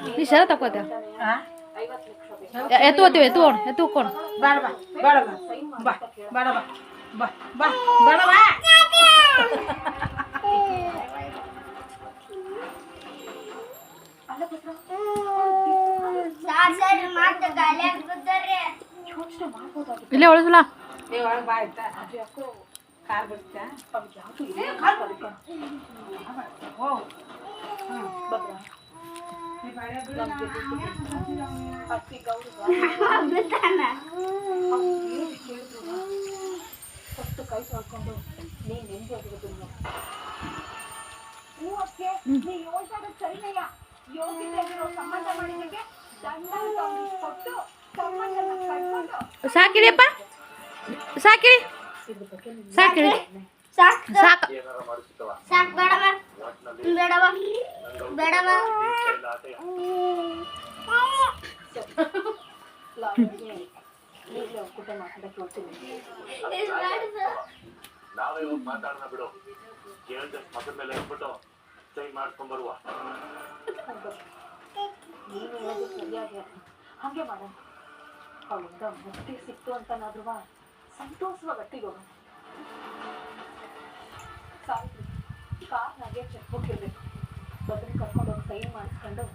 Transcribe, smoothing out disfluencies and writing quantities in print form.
ನೀ ಶರ ತಕೋತ ಎತ್ತು ಓದ್ತೀವಿ ಎತ್ತು ಕೊಡು ಬೇಡ ಬಾ ಬೇಡ ಬಾ ಬಾ ಬೇಡ ಬಾ ಬಾ ಬಾ ಬೇಡ ಬಾ ಇಲ್ಲೇ ಉಳಿಸಲ್ಲ ಒಳಗೆ ಬಾ ಆಯ್ತಾ ಕಾರ್ ಬರ್ತಾ ಕಾರ್ ಬರುತ್ತೆ ಓ ಬಗ್ರ ಫಸ್ಟ್ ಕೈ ತೊಳ್ಕೊಂಡು ನೀನು ನೆಮ್ಮದಿ ಆಗಿರೋದು ನೀ ಯೋಚನೆ ಸರಿನಯ್ಯ ಯೋಗ್ಯತೆಗಿರೋ ಸಂಬಂಧ ಮಾಡಿದಕ್ಕೆ ದಂಡ ಕೊಟ್ಟು ಸಂಬಂಧನ ಕಟ್ಕೊಂಡು ಸಾಕಿಡಿಯಪ್ಪ ಸಾಕಿಡಿ ಸಾಕಿಡಿ ಸಾಕು ಸಾಕು ಬೇಡವ ಬೇಡವ ಬೇಡವ ಕುಟ ಮಾತಾಡಕ್ಕೆ ಹೋಗ್ತೀನಿ ನಾವೇ ಹೋಗಿ ಮಾತಾಡೋಣ ಬಿಡು ಕೇಳಿದಷ್ಟು ಮಗದ ಮೇಲೆ ಹೋಗ್ಬಿಟ್ಟು ಸೈನ್ ಮಾಡ್ಕೊಂಡ್ ಬರುವ ನೀನು ಹೇಳೋದು ಸರಿಯಾಗಿ ಹಾಗೆ ಮಾಡೋಣ ಅವಳಿಂದ ಮುಕ್ತಿ ಸಿಕ್ತು ಅಂತನಾದ್ರೂ ಸಂತೋಷವಾಗಿ ಗಟ್ಟಿಗೆ ಹೋಗೋಣ ಕಾರ್ನಾಗೆ ಚೆಕ್ ಬುಕ್ ಇರಬೇಕು ಬದಲು ಕರ್ಕೊಂಡು ಹೋಗಿ ಸೈನ್ ಮಾಡಿಸ್ಕೊಂಡು